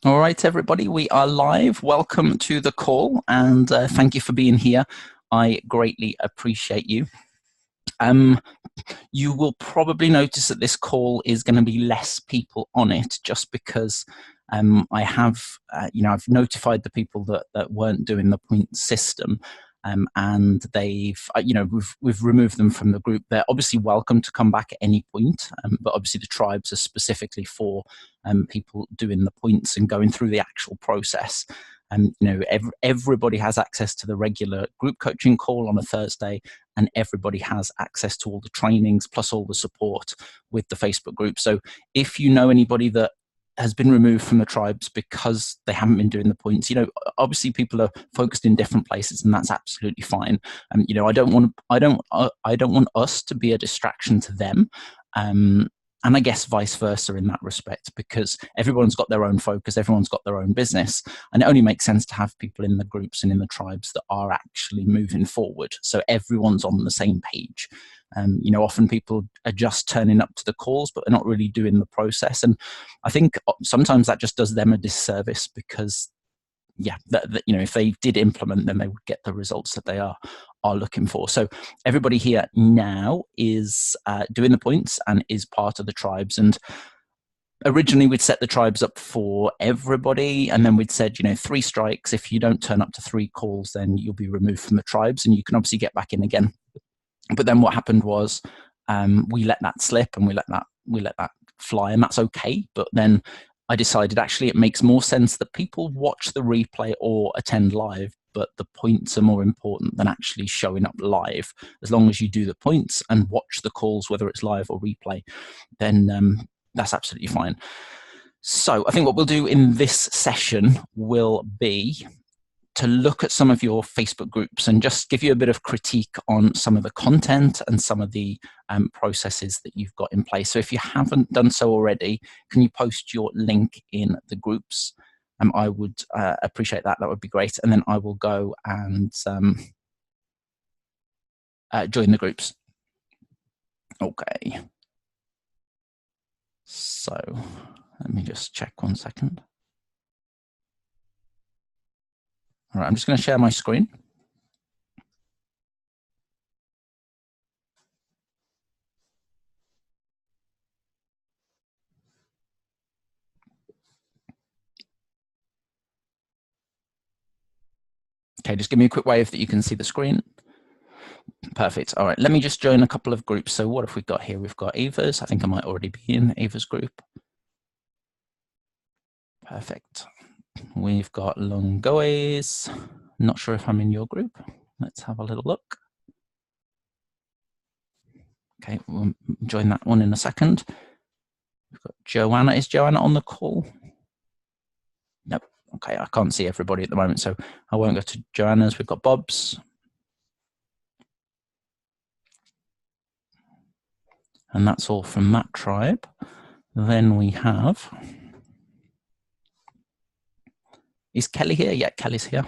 All right, everybody, we are live. Welcome to the call, and thank you for being here. I greatly appreciate you. You will probably notice that this call is going to be less people on it, just because I have, I've notified the people that weren't doing the point system. And we've removed them from the group. They're obviously welcome to come back at any point, but obviously the tribes are specifically for people doing the points and going through the actual process. Everybody has access to the regular group coaching call on a Thursday, and everybody has access to all the trainings plus all the support with the Facebook group. So if you know anybody that has been removed from the tribes because they haven't been doing the points, obviously people are focused in different places, and that's absolutely fine. I don't want us to be a distraction to them. And I guess vice versa in that respect, because everyone's got their own focus, everyone's got their own business, and it only makes sense to have people in the groups and in the tribes that are actually moving forward, so everyone's on the same page. Often people are just turning up to the calls, but they're not really doing the process, and I think sometimes that just does them a disservice, because if they did implement, then they would get the results that they are looking for. So everybody here now is doing the points and is part of the tribes. And originally we'd set the tribes up for everybody, and then we'd said, 3 strikes. If you don't turn up to 3 calls, then you'll be removed from the tribes, and you can obviously get back in again. But then what happened was we let that slip, and we let that fly, and that's okay. But then I decided actually it makes more sense that people watch the replay or attend live, but the points are more important than actually showing up live. As long as you do the points and watch the calls, whether it's live or replay, then that's absolutely fine. So I think what we'll do in this session will be to look at some of your Facebook groups and just give you a bit of critique on some of the content and some of the processes that you've got in place. So if you haven't done so already, can you post your link in the groups? I would appreciate that. That would be great. And then I will go and join the groups. Okay. So let me just check 1 second. All right, I'm just going to share my screen. Okay, just give me a quick wave that you can see the screen. Perfect. All right, let me just join a couple of groups. So what have we got here? We've got Ava's. I think I might already be in Ava's group. Perfect. We've got Longoes. Not sure if I'm in your group. Let's have a little look. Okay, we'll join that one in a second. We've got Joanna. Is Joanna on the call? Nope. Okay, I can't see everybody at the moment, so I won't go to Joanna's. We've got Bob's. And that's all from that tribe. Then we have... Is Kelly here? Yeah, Kelly's here.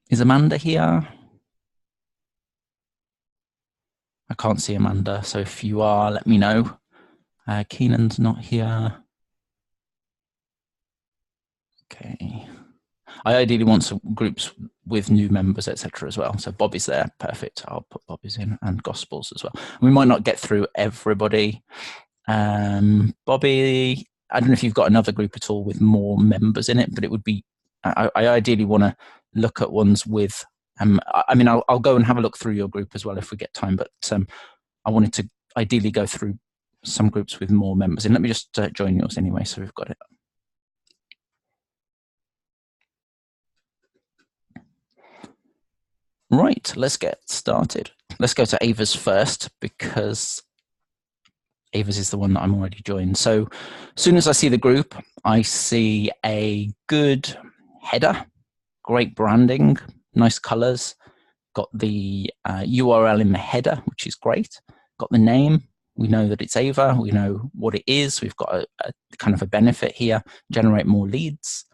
Is Amanda here? I can't see Amanda, so if you are, let me know. Keenan's not here. Okay. I ideally want some groups with new members, etc. as well. So Bobby's there, perfect. I'll put Bobby's in, and Gospels as well. We might not get through everybody. Bobby, I don't know if you've got another group at all with more members in it, but it would be, I ideally want to look at ones with, I'll go and have a look through your group as well if we get time, but I wanted to ideally go through some groups with more members. And let me just join yours anyway, so we've got it. Right, let's get started. Let's go to Ava's first, because Ava's is the one that I'm already joined. So as soon as I see the group, I see a good header, great branding, nice colors, got the URL in the header, which is great, got the name. We know that it's Ava, we know what it is. We've got a kind of a benefit here, generate more leads,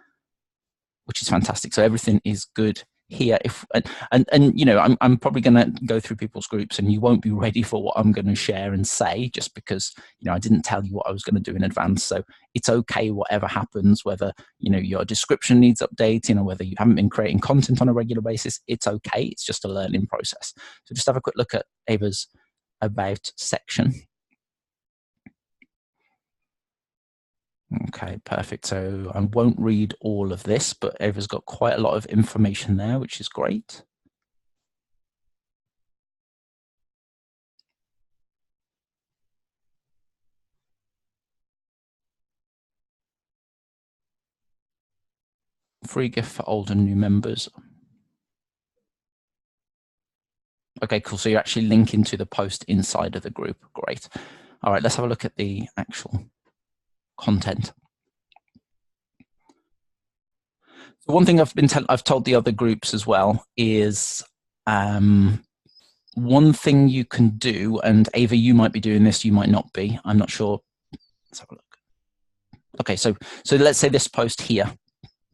which is fantastic. So everything is good here, if and you know, I'm probably going to go through people's groups and you won't be ready for what I'm going to share and say, just because, you know, I didn't tell you what I was going to do in advance. So it's okay whatever happens, whether, you know, your description needs updating or whether you haven't been creating content on a regular basis. It's okay. It's just a learning process. So just have a quick look at Ava's about section. Okay, perfect. So I won't read all of this, but Ava's got quite a lot of information there, which is great. Free gift for old and new members. Okay, cool. So you're actually linking to the post inside of the group. Great. All right, let's have a look at the actual content. So one thing I've told the other groups as well is one thing you can do, and Ava, you might be doing this, you might not be. I'm not sure. Let's have a look. Okay, so let's say this post here,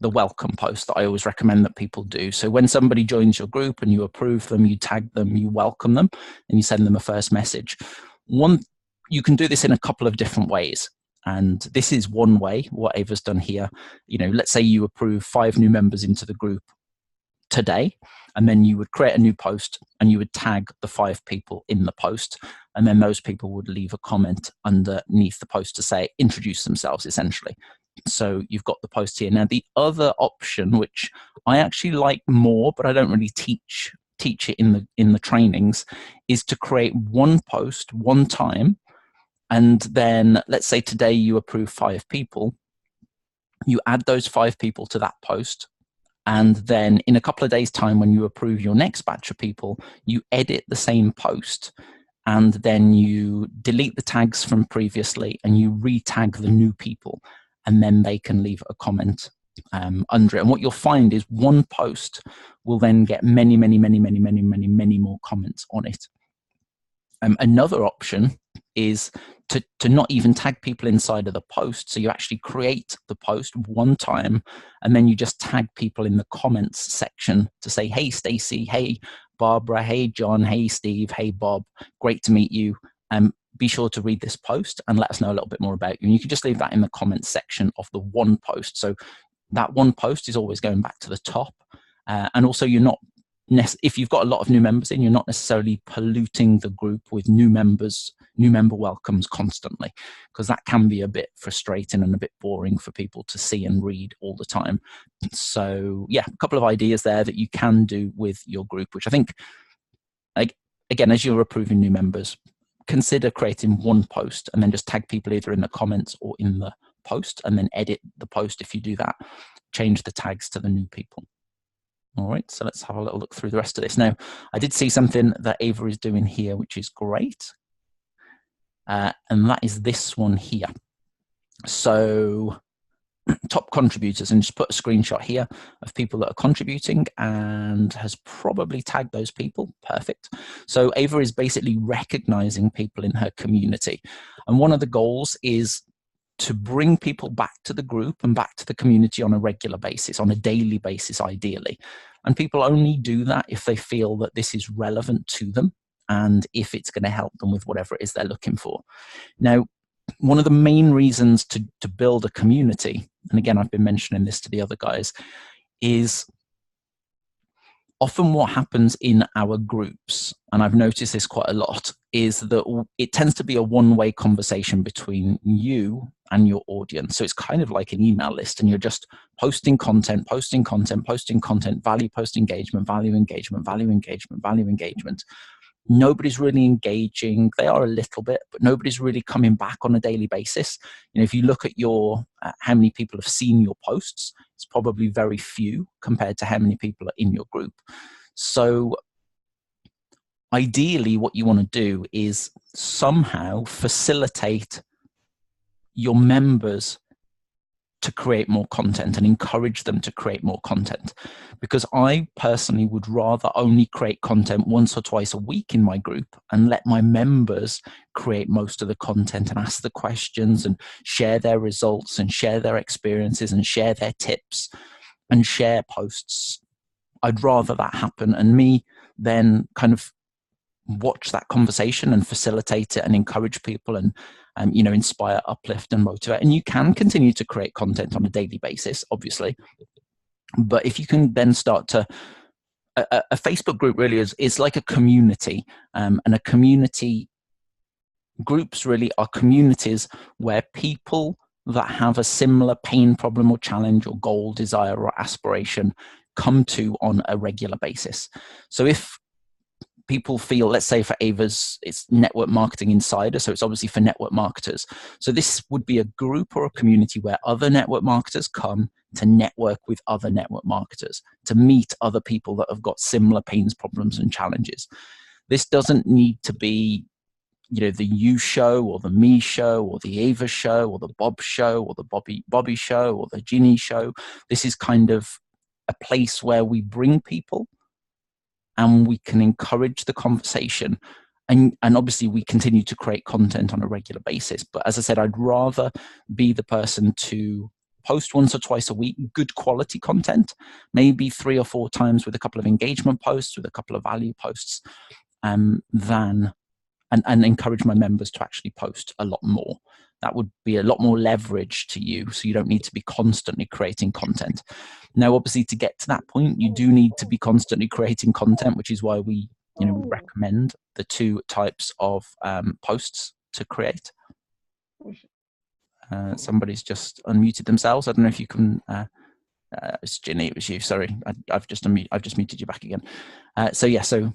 the welcome post that I always recommend that people do. So when somebody joins your group and you approve them, you tag them, you welcome them, and you send them a first message. You can do this in a couple of different ways. And this is one way, what Ava's done here. You know, let's say you approve 5 new members into the group today, and then you would create a new post and you would tag the 5 people in the post, and then those people would leave a comment underneath the post to say, introduce themselves, essentially. So you've got the post here. Now, the other option, which I actually like more, but I don't really teach it in the trainings, is to create one post one time, and then let's say today you approve 5 people, you add those 5 people to that post, and then in a couple of days' time, when you approve your next batch of people, you edit the same post, and then you delete the tags from previously and you re-tag the new people, and then they can leave a comment under it. And what you'll find is one post will then get many, many, many, many, many, many, many more comments on it. Another option is to not even tag people inside of the post. So you actually create the post one time, and then you just tag people in the comments section to say, hey, Stacy, hey, Barbara, hey, John, hey, Steve, hey, Bob, great to meet you. Be sure to read this post and let us know a little bit more about you. And you can just leave that in the comments section of the one post. So that one post is always going back to the top. And also you're not, if you've got a lot of new members in, you're not necessarily polluting the group with new member welcomes constantly, because that can be a bit frustrating and a bit boring for people to see and read all the time. So yeah, a couple of ideas there that you can do with your group, which I think, again, as you're approving new members, consider creating one post and then just tag people either in the comments or in the post, and then edit the post. If you do that, change the tags to the new people. All right, so let's have a little look through the rest of this. Now, I did see something that Ava is doing here, which is great. And that is this one here. So top contributors, and just put a screenshot here of people that are contributing and has probably tagged those people. Perfect. So Ava is basically recognizing people in her community. And one of the goals is to bring people back to the group and back to the community on a regular basis, on a daily basis, ideally. And people only do that if they feel that this is relevant to them and if it's going to help them with whatever it is they're looking for. Now, one of the main reasons to build a community, and again, I've been mentioning this to the other guys, is often what happens in our groups, and I've noticed this quite a lot, is that it tends to be a one-way conversation between you and your audience. So it's kind of like an email list, and you're just posting content, posting content, posting content, value post engagement, value engagement, value engagement, value engagement. Nobody's really engaging. They are a little bit, but nobody's really coming back on a daily basis. You know, if you look at your how many people have seen your posts, it's probably very few compared to how many people are in your group. So ideally, what you want to do is somehow facilitate your members to create more content and encourage them to create more content. Because I personally would rather only create content once or twice a week in my group and let my members create most of the content and ask the questions and share their results and share their experiences and share their tips and share posts I'd rather that happen, and me then kind of watch that conversation and facilitate it and encourage people and inspire, uplift, and motivate. And you can continue to create content on a daily basis, obviously, but if you can then start to a Facebook group really is like a community, and a community, groups really are communities where people that have a similar pain, problem, or challenge, or goal, desire, or aspiration come to on a regular basis. So if people feel, let's say for Ava's, it's Network Marketing Insider, so it's obviously for network marketers. So this would be a group or a community where other network marketers come to network with other network marketers, to meet other people that have got similar pains, problems, and challenges. This doesn't need to be, the you show, or the me show, or the Ava show, or the Bob show, or the Bobby show, or the Ginny show. This is kind of a place where we bring people and we can encourage the conversation. And obviously we continue to create content on a regular basis. But as I said, I'd rather be the person to post once or twice a week, good quality content, maybe 3 or 4 times with a couple of engagement posts, with a couple of value posts, than and encourage my members to actually post a lot more. That would be a lot more leverage to you, so you don't need to be constantly creating content. Now, obviously, to get to that point, you do need to be constantly creating content, which is why we recommend the 2 types of posts to create. Somebody's just unmuted themselves. I don't know if you can. It's Ginny. It was you. Sorry, I've just muted you back again. So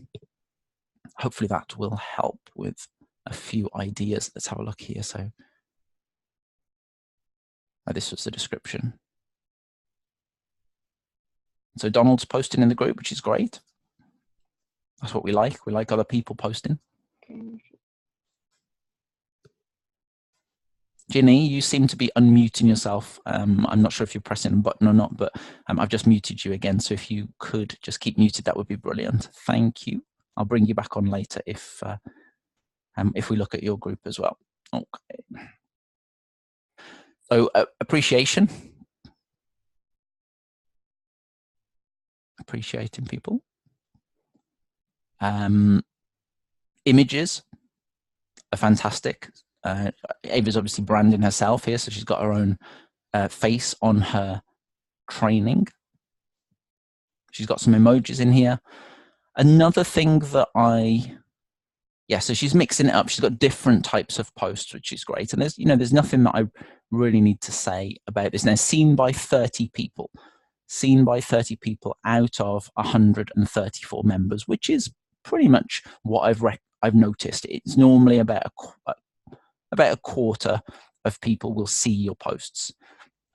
hopefully that will help with a few ideas. Let's have a look here. So this was the description. So Donald's posting in the group, which is great. That's what we like. We like other people posting. Ginny, you seem to be unmuting yourself. I'm not sure if you're pressing a button or not, but I've just muted you again. So if you could just keep muted, that would be brilliant. Thank you. I'll bring you back on later if we look at your group as well. Okay. So appreciation. Appreciating people. Images are fantastic. Ava's obviously branding herself here, so she's got her own face on her training. She's got some emojis in here. Another thing that so she's mixing it up. She's got different types of posts, which is great. And there's nothing that I really need to say about this. Now, seen by 30 people. Seen by 30 people out of 134 members, which is pretty much what I've noticed. It's normally about a quarter of people will see your posts.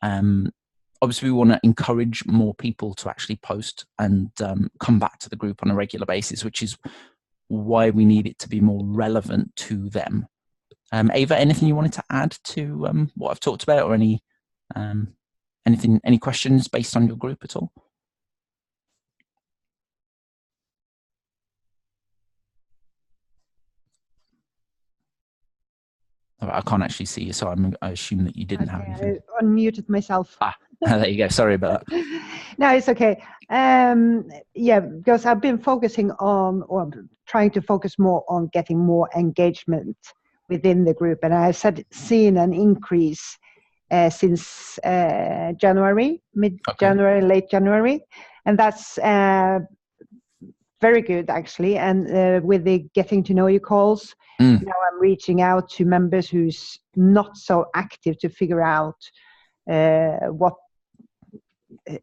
Obviously, we want to encourage more people to actually post and come back to the group on a regular basis, which is why we need it to be more relevant to them. Ava, anything you wanted to add to what I've talked about, or any questions based on your group at all? I can't actually see you, so I assume that you didn't have anything. I unmuted myself. There you go. Sorry about that. No, it's okay. Yeah, because I've been focusing on, or trying to focus more on getting more engagement within the group, and I've seen an increase since January, mid-January, late January, and that's very good actually. And with the getting to know you calls, now I'm reaching out to members who's not so active to figure out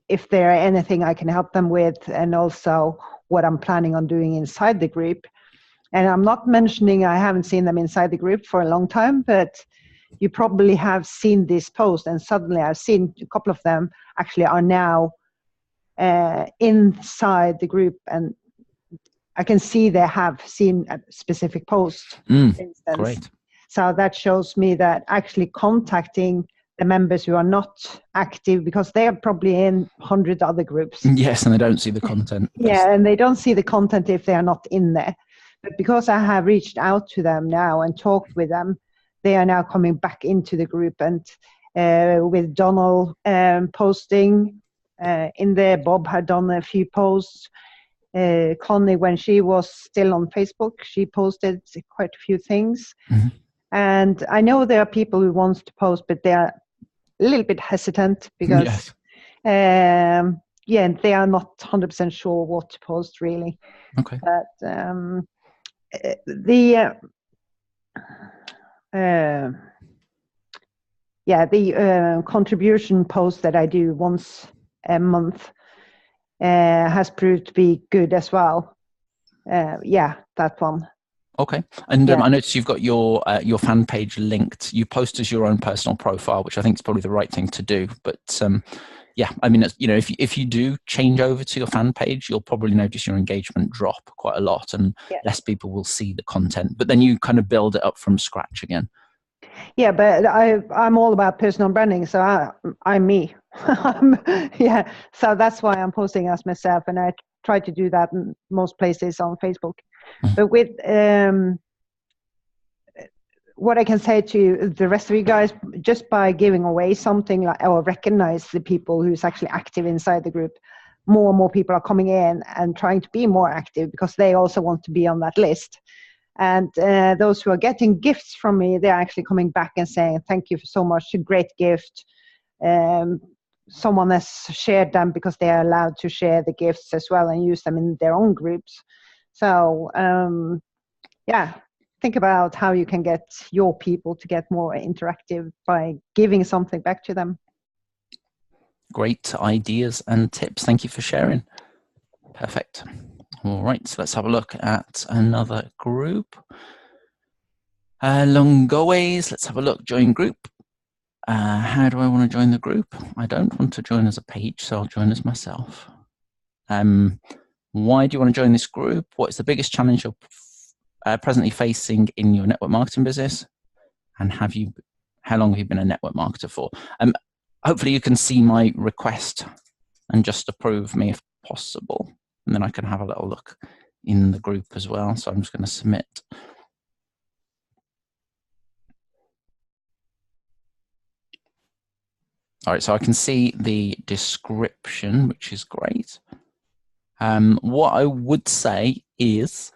if there are anything I can help them with, and also what I'm planning on doing inside the group. And I'm not mentioning I haven't seen them inside the group for a long time, but you probably have seen this post, and suddenly I've seen a couple of them actually are now inside the group, and I can see they have seen a specific post, for instance. Great. So that shows me that actually contacting the members who are not active, because they are probably in 100 other groups. Yes, and they don't see the content. Yeah, and they don't see the content if they are not in there. But because I have reached out to them now and talked with them, they are now coming back into the group. And with Donald posting in there. Bob had done a few posts. Connie, when she was still on Facebook, she posted quite a few things. Mm-hmm. And I know there are people who wants to post, but they are a little bit hesitant because, Yes. yeah, they are not 100% sure what to post really. Okay. But the contribution post that I do once a month has proved to be good as well. That one. Okay, and I noticed you've got your fan page linked. You post as your own personal profile, which I think is probably the right thing to do. But yeah, I mean, if you do change over to your fan page, you'll probably notice your engagement drop quite a lot, and less people will see the content. But then you kind of build it up from scratch again. Yeah, but I'm all about personal branding, so I'm me. So that's why I'm posting as myself, and I try to do that in most places on Facebook. Mm-hmm. But with what I can say to the rest of you guys, just by giving away something like, or recognize the people who's actually active inside the group, more and more people are coming in and trying to be more active because they also want to be on that list. And those who are getting gifts from me, they're actually coming back and saying, thank you so much, a great gift. Someone has shared them because they are allowed to share the gifts as well and use them in their own groups. So, think about how you can get your people to get more interactive by giving something back to them. Great ideas and tips. Thank you for sharing. Perfect. All right, so let's have a look at another group. Longoways, let's have a look. Join group. How do I want to join the group? I don't want to join as a page, so I'll join as myself. Why do you want to join this group? What is the biggest challenge you're presently facing in your network marketing business? And how long have you been a network marketer for? Hopefully you can see my request and just approve me if possible. And then I can have a little look in the group as well. So I'm just going to submit. All right, so I can see the description, which is great. What I would say is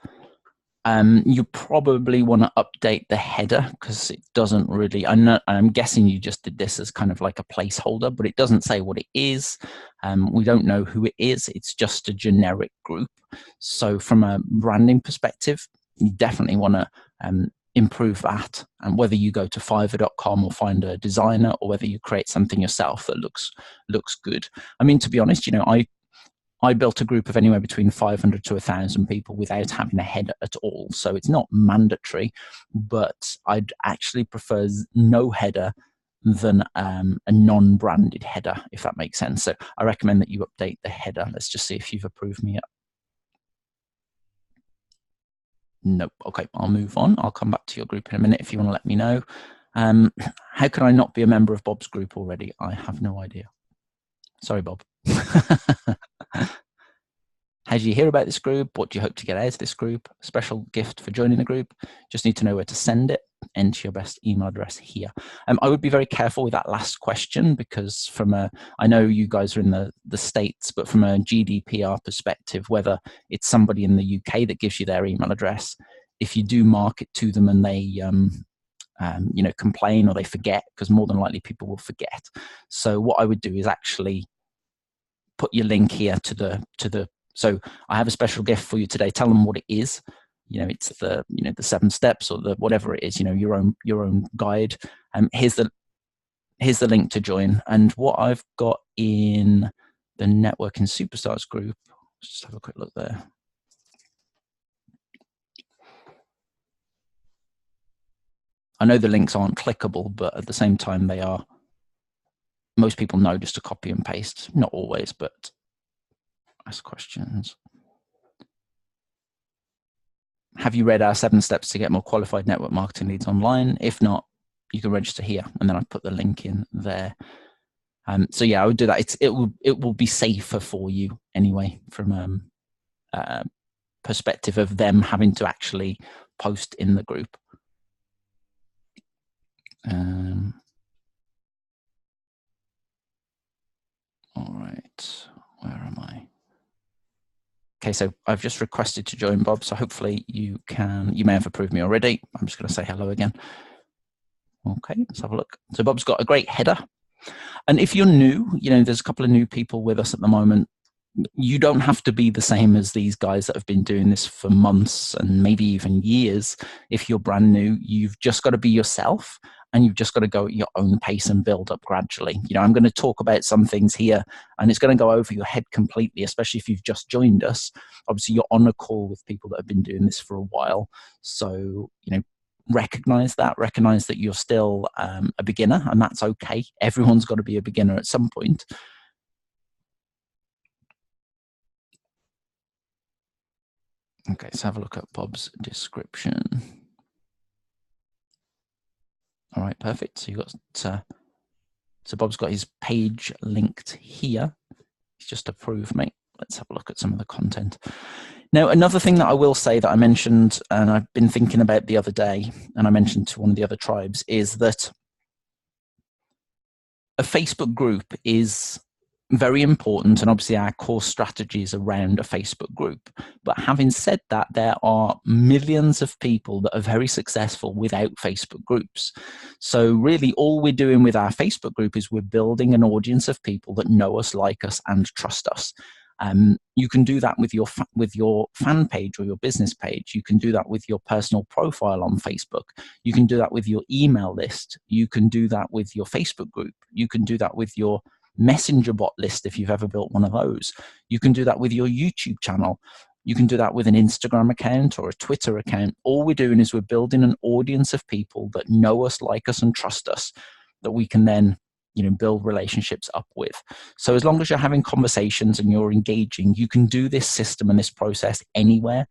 you probably want to update the header because it doesn't really, I'm guessing you just did this as kind of like a placeholder, but it doesn't say what it is. We don't know who it is. It's just a generic group. So from a branding perspective, you definitely want to improve that. And whether you go to fiverr.com or find a designer, or whether you create something yourself that looks good. I mean, to be honest, I built a group of anywhere between 500 to 1,000 people without having a header at all. So it's not mandatory, but I'd actually prefer no header than a non-branded header, if that makes sense. So I recommend that you update the header. Let's just see if you've approved me yet. Nope. Okay, I'll move on. I'll come back to your group in a minute if you want to let me know. How can I not be a member of Bob's group already? I have no idea. Sorry, Bob. How did you hear about this group? What do you hope to get out of this group? Special gift for joining the group? Just need to know where to send it. Enter your best email address here. I would be very careful with that last question because I know you guys are in the States, but from a GDPR perspective, whether it's somebody in the UK that gives you their email address, if you do mark it to them and they complain or they forget, because more than likely people will forget. So what I would do is actually put your link here to the so I have a special gift for you today. Tell them what it is. It's the 7 steps or the whatever it is. Your own guide. Here's the link to join. And what I've got in the Networking Superstars group. Let's just have a quick look there. I know the links aren't clickable, but at the same time they are. Most people know just to copy and paste. Not always, but ask questions. Have you read our 7 steps to get more qualified network marketing leads online? If not, you can register here, and then I put the link in there. So yeah, I would do that. It will be safer for you anyway from perspective of them having to actually post in the group. All right. where am I? Okay, so I've just requested to join, Bob, so hopefully you may have approved me already. I'm just going to say hello again. Okay, let's have a look. So Bob's got a great header. And if you're new, there's a couple of new people with us at the moment. You don't have to be the same as these guys that have been doing this for months and maybe even years. If you're brand new, you've just got to be yourself, and you've just got to go at your own pace and build up gradually. I'm going to talk about some things here, and it's going to go over your head completely, especially if you've just joined us. Obviously, you're on a call with people that have been doing this for a while. So, recognize that you're still a beginner, and that's okay. Everyone's got to be a beginner at some point. Okay, let's have a look at Bob's description. All right, perfect. So you got so Bob's got his page linked here. He's just approved, mate. Let's have a look at some of the content. Now, another thing that I will say that I mentioned, and I've been thinking about the other day, and I mentioned to one of the other tribes, is that a Facebook group is very important, and obviously our core strategy is around a Facebook group. But having said that, there are millions of people that are very successful without Facebook groups. So really all we're doing with our Facebook group is we're building an audience of people that know us, like us, and trust us. You can do that with your fan page or your business page. You can do that with your personal profile on Facebook. You can do that with your email list. You can do that with your Facebook group. You can do that with your Messenger bot list if you've ever built one of those. You can do that with your YouTube channel. You can do that with an Instagram account or a Twitter account. All we're doing is we're building an audience of people that know us, like us, and trust us, that we can then build relationships up with. So as long as you're having conversations and you're engaging, you can do this system and this process anywhere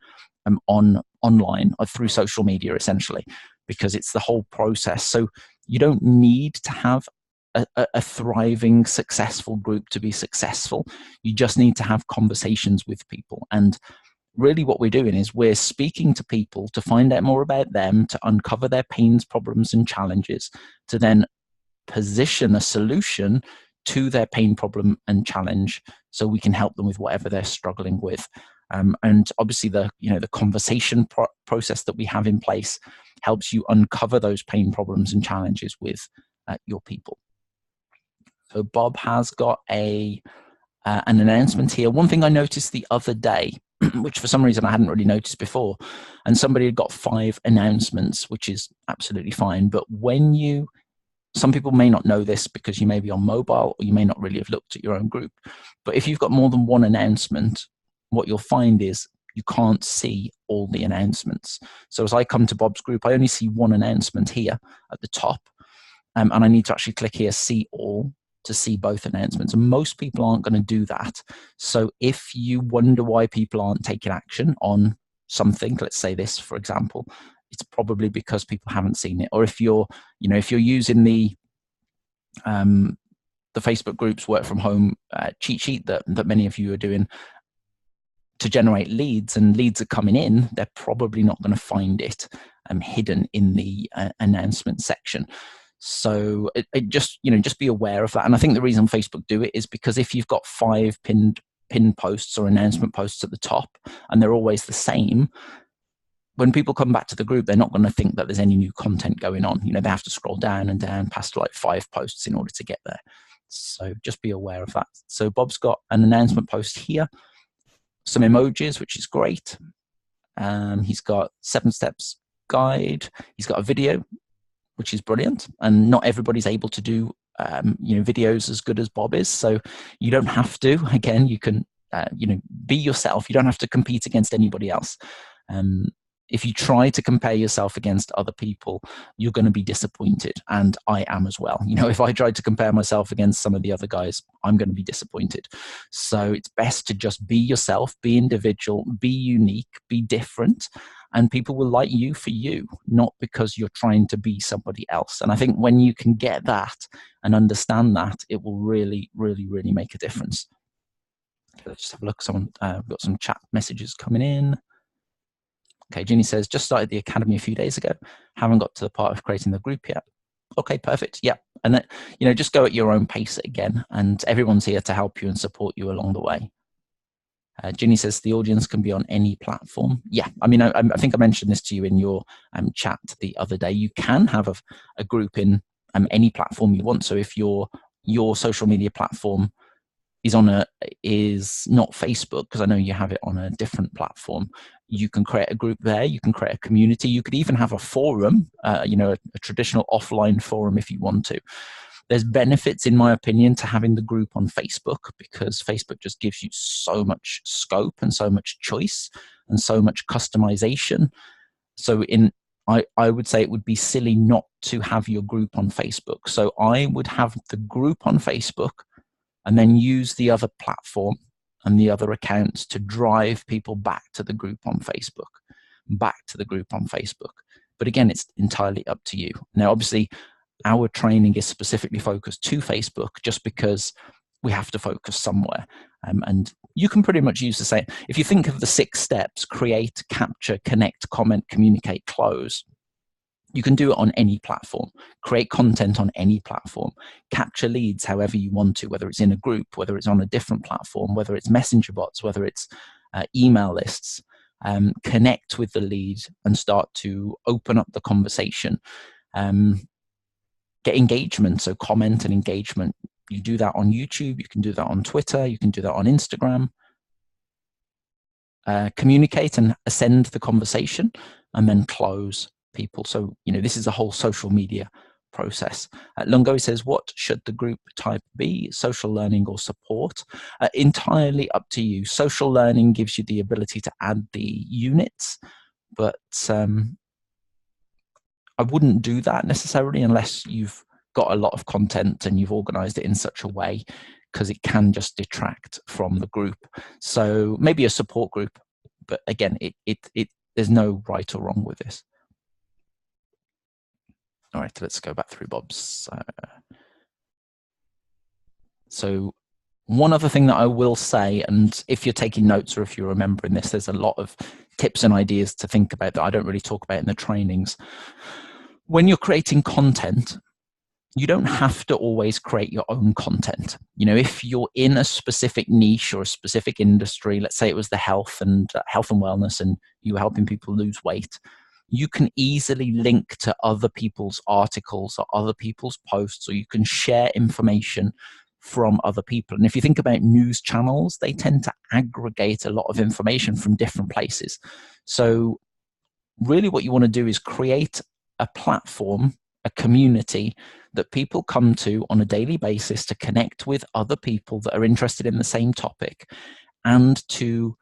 online or through social media, essentially, because it's the whole process. So you don't need to have a thriving, successful group to be successful. You just need to have conversations with people. And really what we're doing is we're speaking to people to find out more about them, to uncover their pains, problems, and challenges, to then position a solution to their pain, problem, and challenge, so we can help them with whatever they're struggling with. And obviously the conversation process that we have in place helps you uncover those pain, problems, and challenges with your people. So Bob has got an announcement here. One thing I noticed the other day, which for some reason I hadn't really noticed before, and somebody had got 5 announcements, which is absolutely fine. But some people may not know this because you may be on mobile, or you may not really have looked at your own group. But if you've got more than one announcement, what you'll find is you can't see all the announcements. So as I come to Bob's group, I only see one announcement here at the top. And I need to actually click here, see all, to see both announcements. And most people aren't going to do that. So if you wonder why people aren't taking action on something, let's say this, for example, it's probably because people haven't seen it. Or if you're using the Facebook groups work from home cheat sheet that many of you are doing to generate leads, and leads are coming in, they're probably not going to find it hidden in the announcement section. So it just be aware of that. And I think the reason Facebook do it is because if you've got 5 pinned posts or announcement posts at the top, and they're always the same, when people come back to the group, they're not going to think that there's any new content going on. They have to scroll down and down past like 5 posts in order to get there. So just be aware of that. So Bob's got an announcement post here, some emojis, which is great. He's got 7 steps guide. He's got a video, which is brilliant. And not everybody's able to do videos as good as Bob is. So you don't have to. Again, you can be yourself. You don't have to compete against anybody else. If you try to compare yourself against other people, you're going to be disappointed. And I am as well. If I tried to compare myself against some of the other guys, I'm going to be disappointed. So it's best to just be yourself, be individual, be unique, be different. And people will like you for you, not because you're trying to be somebody else. And I think when you can get that and understand that, it will really, really, really make a difference. Let's just have a look. We've got some chat messages coming in. Okay, Ginny says, just started the academy a few days ago. Haven't got to the part of creating the group yet. Okay, perfect. Yeah. And just go at your own pace again, and everyone's here to help you and support you along the way. Ginny says the audience can be on any platform. Yeah, I mean, I think I mentioned this to you in your chat the other day. You can have a group in any platform you want. So if your social media platform is not Facebook, because I know you have it on a different platform, you can create a group there. You can create a community. You could even have a forum, a traditional offline forum if you want to. There's benefits, in my opinion, to having the group on Facebook, because Facebook just gives you so much scope and so much choice and so much customization. So I would say it would be silly not to have your group on Facebook. So I would have the group on Facebook and then use the other platform and the other accounts to drive people back to the group on Facebook, But again, it's entirely up to you. Now, obviously, our training is specifically focused to Facebook just because we have to focus somewhere. And you can pretty much use the same. If you think of the 6 steps: create, capture, connect, comment, communicate, close. You can do it on any platform. Create content on any platform. Capture leads however you want to, whether it's in a group, whether it's on a different platform, whether it's messenger bots, whether it's email lists. Connect with the lead and start to open up the conversation. Get engagement, so comment and engagement. You do that on YouTube, you can do that on Twitter, you can do that on Instagram. Communicate and ascend the conversation, and then close people. So, this is a whole social media process. Lungo says, what should the group type be? Social learning or support? Entirely up to you. Social learning gives you the ability to add the units, but I wouldn't do that necessarily unless you've got a lot of content and you've organized it in such a way, because it can just detract from the group. So maybe a support group, but again, there's no right or wrong with this. All right, let's go back through Bob's. So one other thing that I will say, and if you're taking notes or if you're remembering this, there's a lot of tips and ideas to think about that I don't really talk about in the trainings. When you're creating content, you don't have to always create your own content. If you're in a specific niche or a specific industry, let's say it was the health and wellness, and you were helping people lose weight, you can easily link to other people's articles or other people's posts, or you can share information from other people. And if you think about news channels, they tend to aggregate a lot of information from different places. So really what you want to do is create a platform, a community that people come to on a daily basis to connect with other people that are interested in the same topic, and to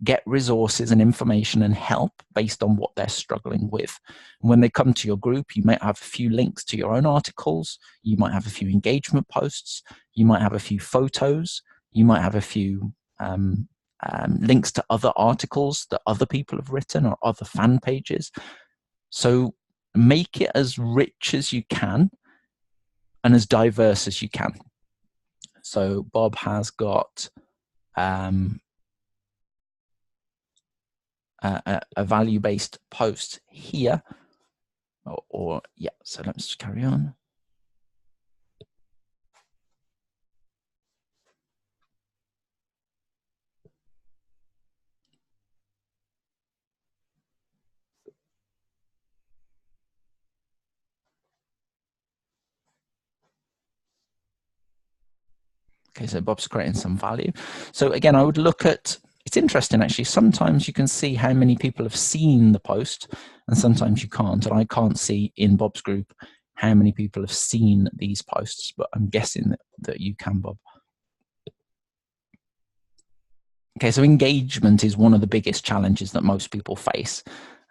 get resources and information and help based on what they're struggling with. When they come to your group, you might have a few links to your own articles, you might have a few engagement posts, you might have a few photos, you might have a few links to other articles that other people have written or other fan pages. So make it as rich as you can and as diverse as you can. So Bob has got a value-based post here, or yeah, so let's just carry on. Okay, so Bob's creating some value. So again, I would look at, it's interesting actually, sometimes you can see how many people have seen the post and sometimes you can't. And I can't see in Bob's group how many people have seen these posts, but I'm guessing that you can, Bob. Okay, so engagement is one of the biggest challenges that most people face.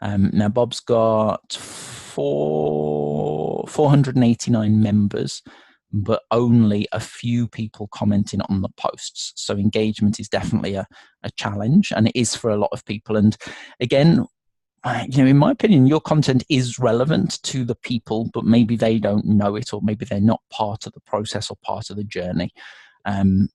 Now Bob's got 489 members, but only a few people commenting on the posts. So engagement is definitely a challenge, and it is for a lot of people. And again, in my opinion, your content is relevant to the people, but maybe they don't know it, or maybe they're not part of the process or part of the journey. And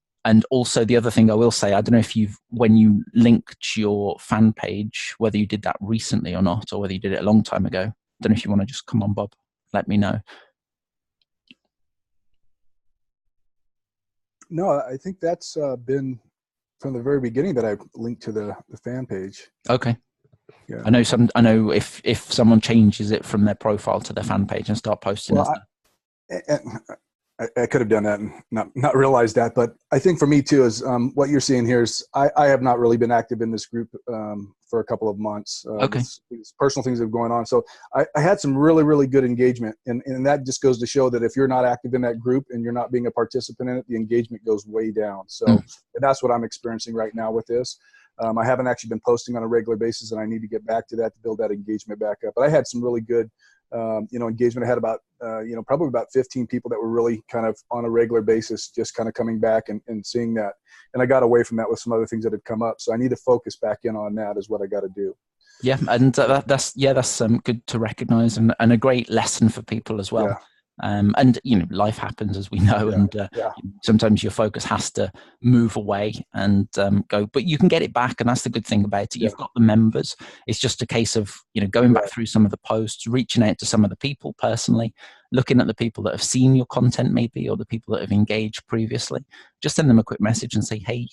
also the other thing I will say, I don't know if when you linked your fan page, whether you did that recently or not, or whether you did it a long time ago. I don't know if you want to just come on, Bob, let me know. No, I think that's been from the very beginning that I linked to the fan page. Okay. Yeah. I know if someone changes it from their profile to their fan page and start posting I could have done that and not realized that, but I think for me too is what you're seeing here is I have not really been active in this group for a couple of months. Okay. These personal things that are going on. So I had some really, really good engagement, and that just goes to show that if you're not active in that group and you're not being a participant in it, the engagement goes way down. So and that's what I'm experiencing right now with this. I haven't actually been posting on a regular basis, and I need to get back to that to build that engagement back up. But I had some really good engagement. I had about, probably about 15 people that were really kind of on a regular basis, just kind of coming back and seeing that. And I got away from that with some other things that had come up. So I need to focus back in on that is what I got to do. Yeah. And that's good to recognize and a great lesson for people as well. Yeah. And life happens, as we know, and sometimes your focus has to move away and go, but you can get it back, and that's the good thing about it. You've got the members. It's just a case of going back through some of the posts, reaching out to some of the people personally, looking at the people that have seen your content maybe, or the people that have engaged previously. Just send them a quick message and say, hey,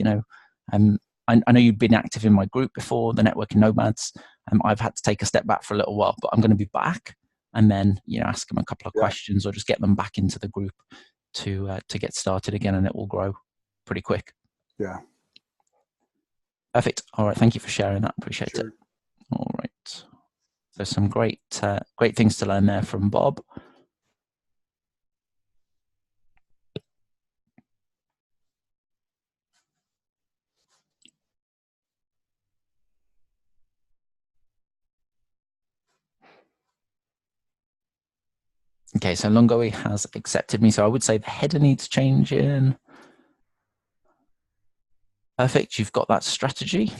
I know you've been active in my group before, the Networking Nomads. I've had to take a step back for a little while, but I'm going to be back. And then ask them a couple of questions, or just get them back into the group to get started again, and it will grow pretty quick. Yeah. Perfect. All right. Thank you for sharing that. Appreciate it. All right. There's some great things to learn there from Bob. Okay, so Lungoy has accepted me. So I would say the header needs changing. Perfect. You've got that strategy.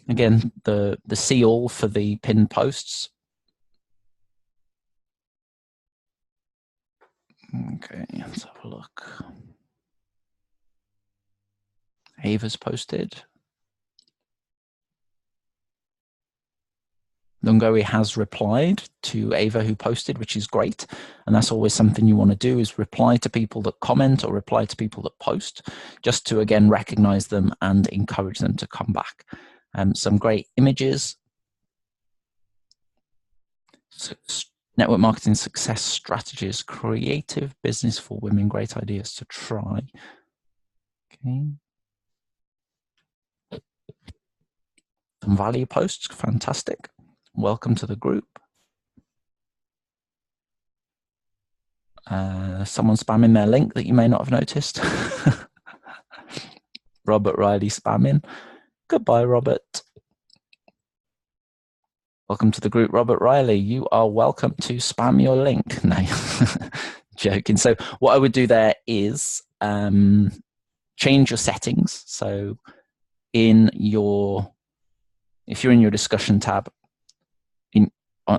Again, the see all for the pinned posts. Okay, let's have a look. Ava's posted. Lungoy has replied to Ava who posted, which is great. And that's always something you want to do, is reply to people that comment or reply to people that post, just to, again, recognize them and encourage them to come back. Some great images. Network marketing success strategies, creative business for women, great ideas to try. Okay. Some value posts, fantastic. Welcome to the group. Someone spamming their link that you may not have noticed. Robert Riley spamming. Goodbye, Robert. Welcome to the group, Robert Riley. You are welcome to spam your link. No, joking. So what I would do there is change your settings. So if you're in your discussion tab,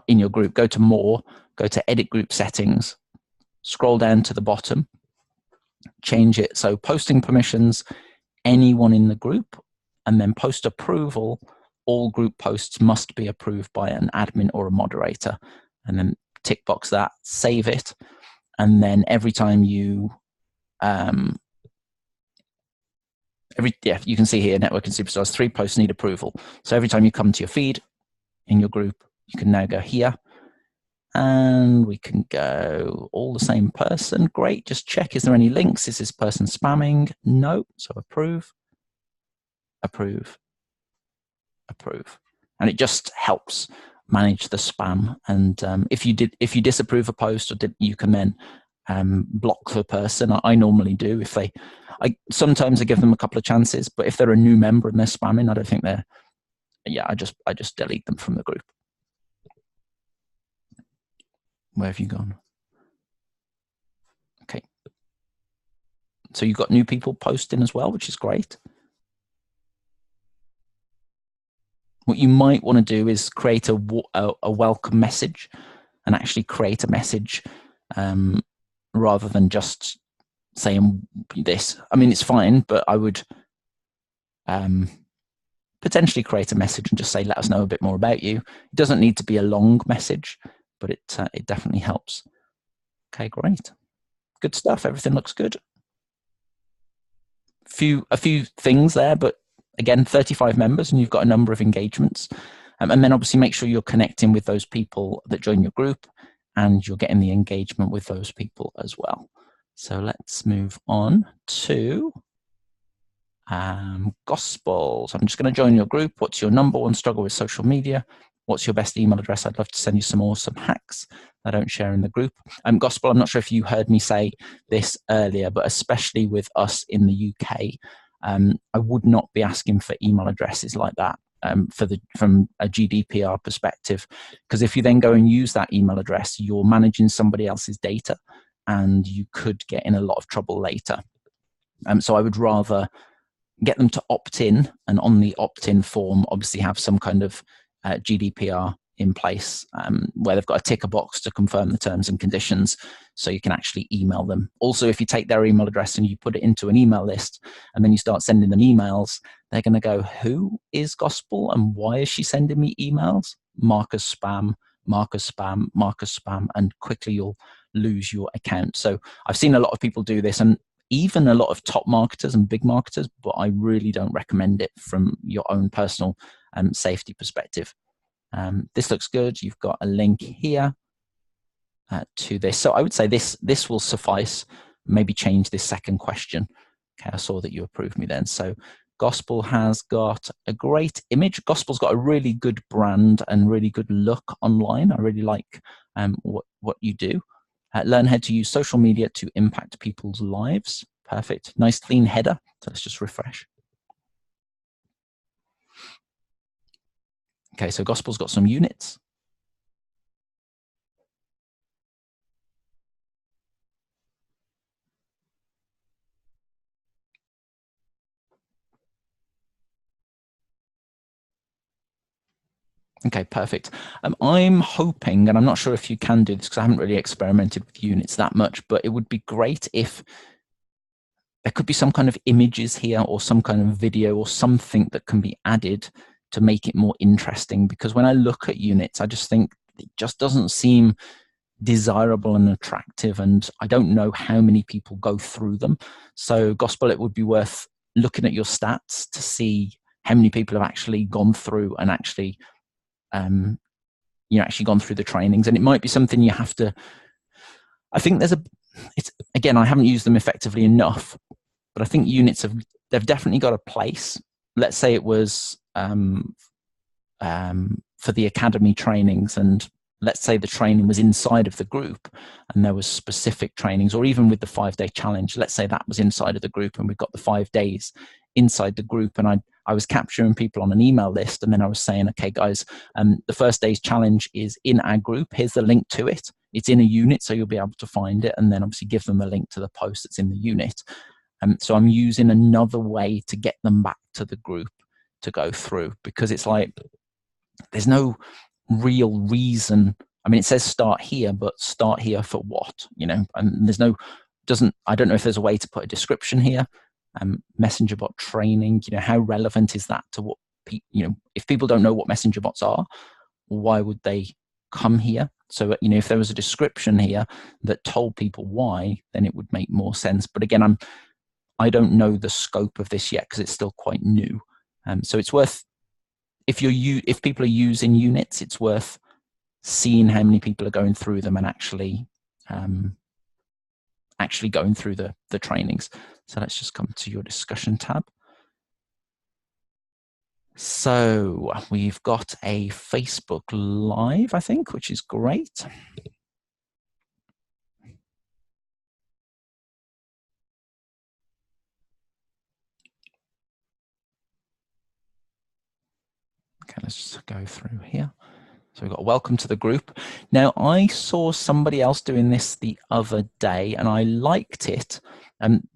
in your group, go to more, go to edit group settings, scroll down to the bottom, change it. So posting permissions, anyone in the group, and then post approval, all group posts must be approved by an admin or a moderator. And then tick box that, save it. And then every time you, you can see here, Networking Superstars, 3 posts need approval. So every time you come to your feed in your group, you can now go here, and we can go all the same person. Great. Just check, is there any links? Is this person spamming? No. So approve, approve, approve. And it just helps manage the spam. And if you disapprove a post, you can then block the person. I normally do. Sometimes I give them a couple of chances, but if they're a new member and they're spamming, I don't think they're. Yeah, I just delete them from the group. Where have you gone? Okay. So you've got new people posting as well, which is great. What you might want to do is create a welcome message, and actually create a message rather than just saying this. I mean, it's fine, but I would potentially create a message and just say, let us know a bit more about you. It doesn't need to be a long message, but it definitely helps. Okay, great. Good stuff. Everything looks good. a few things there, but again, 35 members, and you've got a number of engagements. And then obviously make sure you're connecting with those people that join your group, and you're getting the engagement with those people as well. So let's move on to Gospels. I'm just going to join your group. What's your number one struggle with social media? What's your best email address? I'd love to send you some awesome hacks I don't share in the group. Gospel, I'm not sure if you heard me say this earlier, but especially with us in the UK, I would not be asking for email addresses like that from a GDPR perspective, because if you then go and use that email address, you're managing somebody else's data, and you could get in a lot of trouble later. So I would rather get them to opt in, and on the opt-in form, obviously have some kind of GDPR in place where they've got to tick a box to confirm the terms and conditions, so you can actually email them. Also, if you take their email address and you put it into an email list, and then you start sending them emails, they're going to go, who is Gospel and why is she sending me emails? Mark as spam, mark as spam, mark as spam, and quickly you'll lose your account. So I've seen a lot of people do this, and even a lot of top marketers and big marketers, but I really don't recommend it from your own personal safety perspective. This looks good. You've got a link here to this. So I would say this will suffice. Maybe change this second question. Okay, I saw that you approved me then. So Gospel has got a great image. Gospel's got a really good brand and really good look online. I really like what you do. Learn how to use social media to impact people's lives. Perfect. Nice clean header. So let's just refresh. Okay, so Gospel's got some units. Okay, perfect. I'm hoping, and I'm not sure if you can do this because I haven't really experimented with units that much, but it would be great if there could be some kind of images here or some kind of video or something that can be added to make it more interesting. Because when I look at units, I just think it just doesn't seem desirable and attractive, and I don't know how many people go through them. So Gospel, it would be worth looking at your stats to see how many people have actually gone through and actually actually gone through the trainings. And it might be something you have to, I think it's again, I haven't used them effectively enough, but I think units they've definitely got a place. Let's say it was for the academy trainings, and let's say the training was inside of the group and there was specific trainings, or even with the 5-day challenge, let's say that was inside of the group and we've got the 5 days inside the group, and I was capturing people on an email list, and then I was saying, okay guys, the first day's challenge is in our group, here's the link to it, it's in a unit so you'll be able to find it, and then obviously give them a link to the post that's in the unit. So I'm using another way to get them back to the group to go through, because it's like there's no real reason. I mean, it says start here, but start here for what? And there's I don't know if there's a way to put a description here. Messenger bot training, how relevant is that to what if people don't know what messenger bots are, why would they come here? So if there was a description here that told people why, then it would make more sense. But again, I don't know the scope of this yet because it's still quite new. So it's worth, if people are using units, it's worth seeing how many people are going through them and actually going through the trainings. So let's just come to your discussion tab. So we've got a Facebook Live, I think, which is great. Okay, let's just go through here. So we've got welcome to the group. Now, I saw somebody else doing this the other day and I liked it.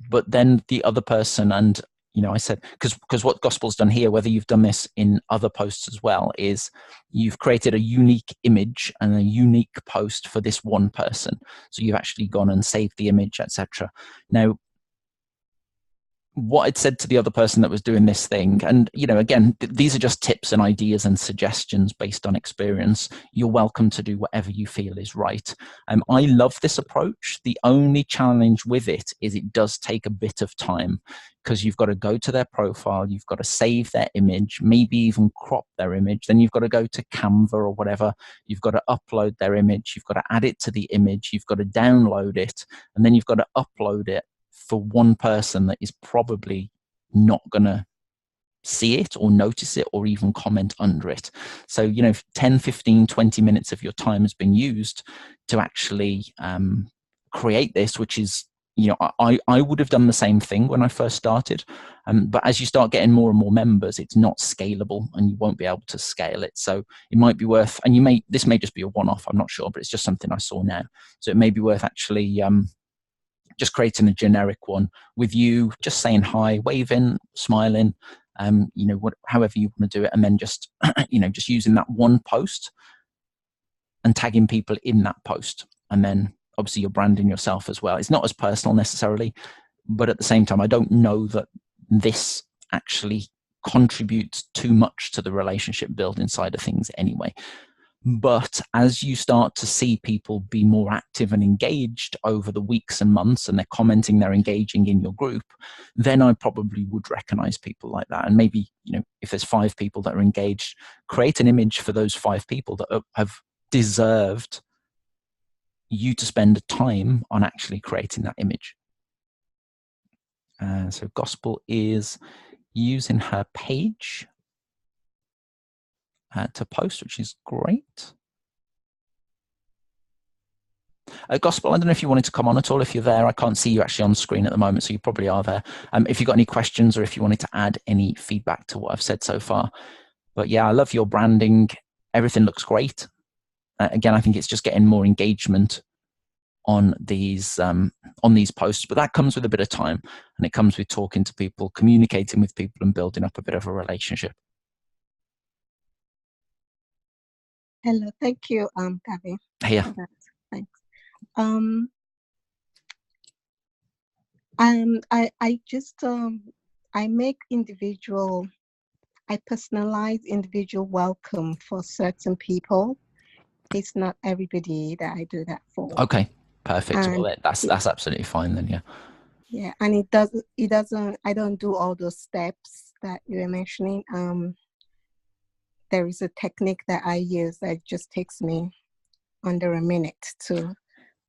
But then the other person, and I said, because what Gospel's done here, whether you've done this in other posts as well, is you've created a unique image and a unique post for this one person. So you've actually gone and saved the image, etc. Now, what I'd said to the other person that was doing this thing, and again, these are just tips and ideas and suggestions based on experience. You're welcome to do whatever you feel is right. I love this approach. The only challenge with it is it does take a bit of time, because you've got to go to their profile, you've got to save their image, maybe even crop their image, then you've got to go to Canva or whatever, you've got to upload their image, you've got to add it to the image, you've got to download it, and then you've got to upload it for one person that is probably not going to see it or notice it or even comment under it. So 10, 15, 20 minutes of your time has been used to actually create this, which is, I would have done the same thing when I first started, but as you start getting more and more members, it's not scalable and you won't be able to scale it. So it might be worth, and this may just be a one-off, I'm not sure, but it's just something I saw now. So it may be worth actually just creating a generic one with you just saying hi, waving, smiling, however you want to do it, and then just just using that one post and tagging people in that post, and then obviously you're branding yourself as well. It's not as personal necessarily, but at the same time, I don't know that this actually contributes too much to the relationship building side of things anyway. But as you start to see people be more active and engaged over the weeks and months, and they're commenting, they're engaging in your group, then I probably would recognize people like that. And maybe, if there's 5 people that are engaged, create an image for those 5 people that have deserved you to spend time on actually creating that image. So Gospel is using her page to post, which is great. Gospel, I don't know if you wanted to come on at all. If you're there, I can't see you actually on screen at the moment, so you probably are there. If you've got any questions or if you wanted to add any feedback to what I've said so far. But yeah, I love your branding. Everything looks great. Again, I think it's just getting more engagement on these posts, but that comes with a bit of time, and it comes with talking to people, communicating with people, and building up a bit of a relationship. Hello, thank you, Gabby. Hey, thanks. I just I make I personalize individual welcome for certain people. It's not everybody that I do that for. Okay, perfect. Well, that's absolutely fine then. Yeah, and it doesn't. I don't do all those steps that you were mentioning. There is a technique that I use that just takes me under a minute to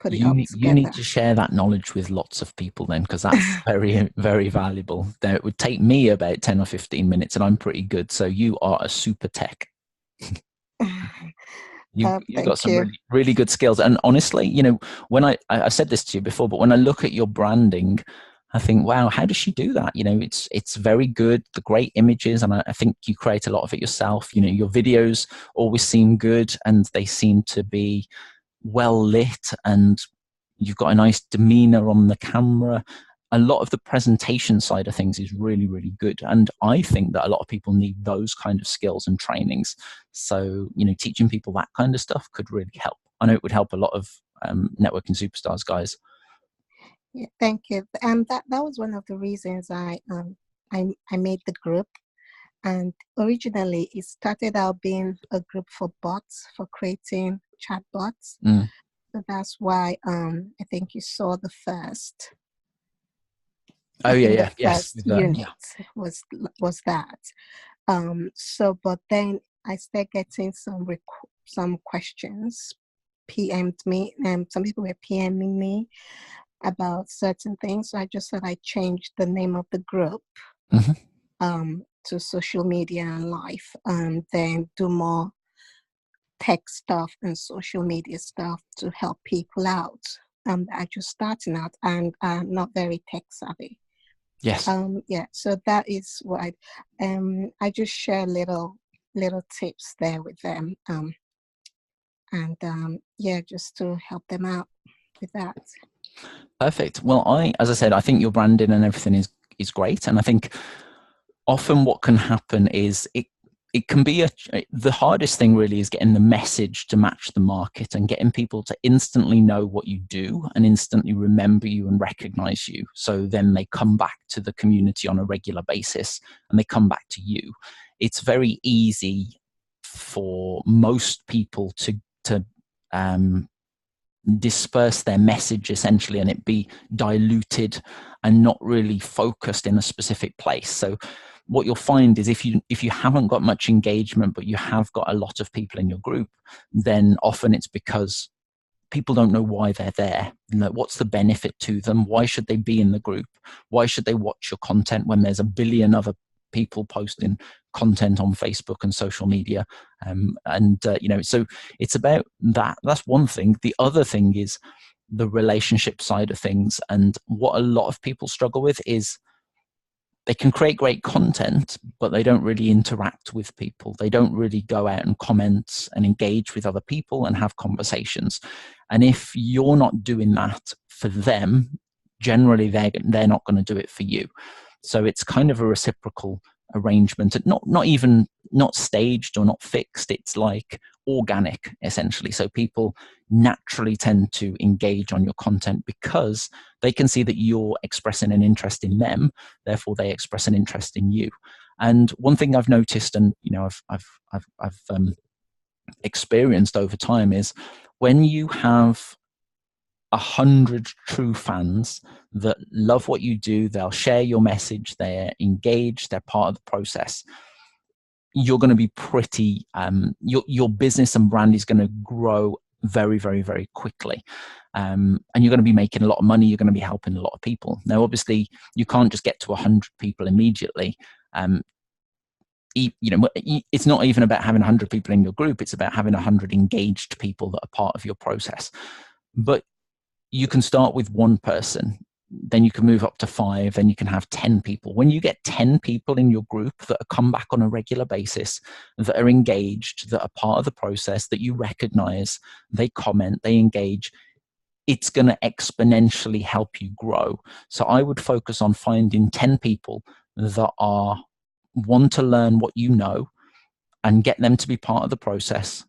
put it up together. You need to share that knowledge with lots of people then, because that's very, very valuable. It would take me about 10 or 15 minutes, and I'm pretty good. So you are a super tech. You've got some really, really good skills. And honestly, when I said this to you before, but when I look at your branding, I think, wow, how does she do that? It's very good, the great images, and I think you create a lot of it yourself. Your videos always seem good, and they seem to be well lit, and you've got a nice demeanor on the camera. A lot of the presentation side of things is really, really good, and I think that a lot of people need those kind of skills and trainings. So teaching people that kind of stuff could really help. I know it would help a lot of networking superstars guys. Yeah, thank you. That was one of the reasons I made the group. And originally it started out being a group for bots, for creating chat bots. So that's why I think you saw the first. Oh yeah. Yes. Unit was that. So, but then I started getting some questions PM'd me, and some people were PMing me about certain things. So I just said I changed the name of the group to social media and life, and then do more tech stuff and social media stuff to help people out that are just starting out and not very tech savvy. Yes. So that is what I just share little tips there with them, just to help them out with that. Perfect. Well, as I said, I think your branding and everything is great, and I think often what can happen is it it can be the hardest thing really is getting the message to match the market and getting people to instantly know what you do and instantly remember you and recognize you. So then they come back to the community on a regular basis and they come back to you. It's very easy for most people to disperse their message essentially and it be diluted and not really focused in a specific place. So what you'll find is if you haven't got much engagement but you have got a lot of people in your group, then often it's because people don't know why they're there. You know, what's the benefit to them? Why should they be in the group? Why should they watch your content when there's a billion other people posting content on Facebook and social media? So it's about that. That's one thing. The other thing is the relationship side of things. And what a lot of people struggle with is they can create great content, but they don't really interact with people. They don't really go out and comment and engage with other people and have conversations. And if you're not doing that for them, generally they're not going to do it for you. So it's kind of a reciprocal arrangement, not staged or not fixed. It's like organic essentially. So people naturally tend to engage on your content because they can see that you're expressing an interest in them, therefore they express an interest in you. And one thing I've noticed, and I've experienced over time, is when you have 100 true fans that love what you do, they'll share your message, they're engaged, they're part of the process, you're going to be pretty, your business and brand is going to grow very, very, very quickly. And you're going to be making a lot of money, you're going to be helping a lot of people. Now, obviously, you can't just get to 100 people immediately. It's not even about having 100 people in your group, it's about having 100 engaged people that are part of your process. But you can start with one person, then you can move up to 5, then you can have 10 people. When you get 10 people in your group that come back on a regular basis, that are engaged, that are part of the process, that you recognize, they comment, they engage, it's going to exponentially help you grow. So I would focus on finding 10 people that want to learn what you know and get them to be part of the process,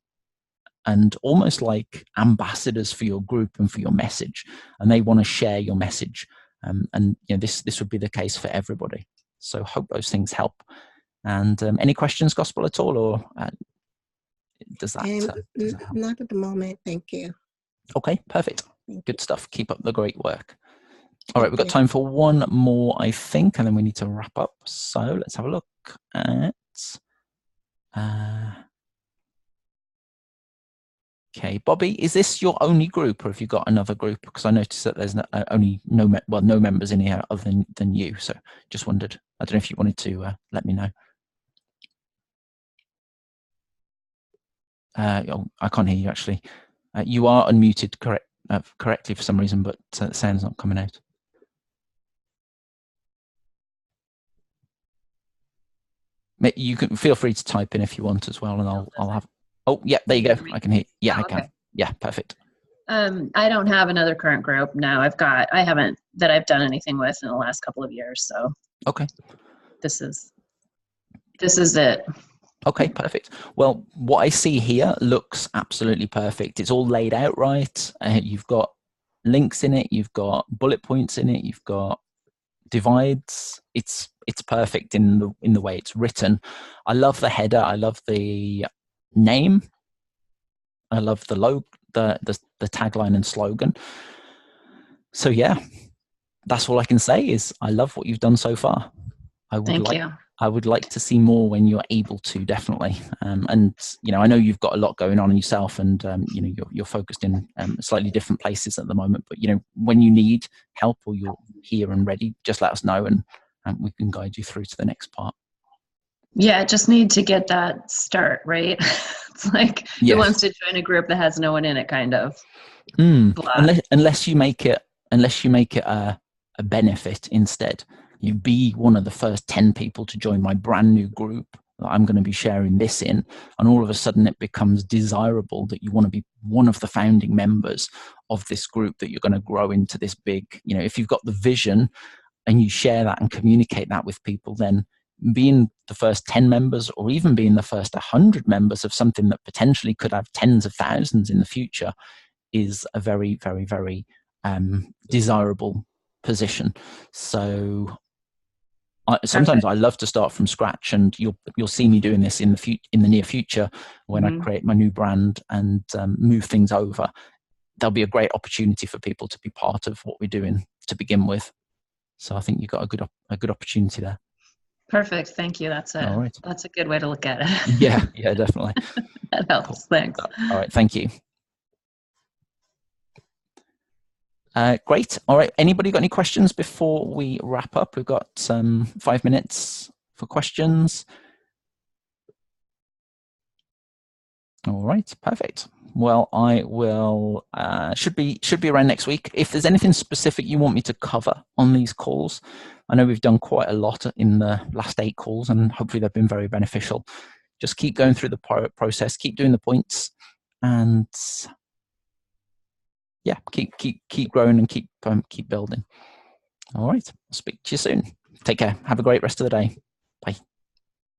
and almost like ambassadors for your group and for your message, and they want to share your message. This would be the case for everybody. So hope those things help. And any questions, Gospel, at all, or does that help? Not at the moment, thank you. Okay, perfect. Good stuff. Keep up the great work. All right, we've got time for one more, I think, and then we need to wrap up. So let's have a look at... Okay, Bobby, is this your only group, or have you got another group? Because I noticed that there's no members in here other than you. So just wondered. I don't know if you wanted to let me know. I can't hear you actually. You are unmuted correctly for some reason, but the sound's not coming out. You can feel free to type in if you want as well, and I'll have. Oh, yeah, there you go. I can hear. Yeah, I can. Okay. Yeah, perfect. I don't have another current group now. I've done anything with in the last couple of years. So okay, this is it. Okay, perfect. Well, what I see here looks absolutely perfect. It's all laid out right. You've got links in it. You've got bullet points in it. You've got divides. It's perfect in the way it's written. I love the header. I love the name. I love the logo, the tagline and slogan. So yeah, that's all I can say is I love what you've done so far. I would like to see more when you're able to, definitely. And I know you've got a lot going on in yourself, and you're focused in slightly different places at the moment. But when you need help or you're here and ready, just let us know, and we can guide you through to the next part. Yeah, just need to get that start, right? It's like who wants to join a group that has no one in it, kind of. Unless you make it a benefit instead. You be one of the first 10 people to join my brand new group that I'm going to be sharing this in, and all of a sudden it becomes desirable that you want to be one of the founding members of this group, that you're going to grow into this big, if you've got the vision and you share that and communicate that with people, then being the first 10 members, or even being the first 100 members of something that potentially could have tens of thousands in the future, is a very, very, very desirable position. So sometimes I love to start from scratch, and you'll see me doing this in the near future when I create my new brand and move things over. There'll be a great opportunity for people to be part of what we're doing to begin with. So I think you've got a good opportunity there. Perfect. Thank you. That's All right. That's a good way to look at it. Yeah, definitely. That helps. Cool. Thanks. All right. Thank you. Great. All right. Anybody got any questions before we wrap up? We've got 5 minutes for questions. All right. Perfect. Well, I will should be around next week. If there's anything specific you want me to cover on these calls, I know we've done quite a lot in the last 8 calls, and hopefully they've been very beneficial. Just keep going through the process, keep doing the points, and yeah, keep growing and keep building. All right. I'll speak to you soon. Take care. Have a great rest of the day. Bye.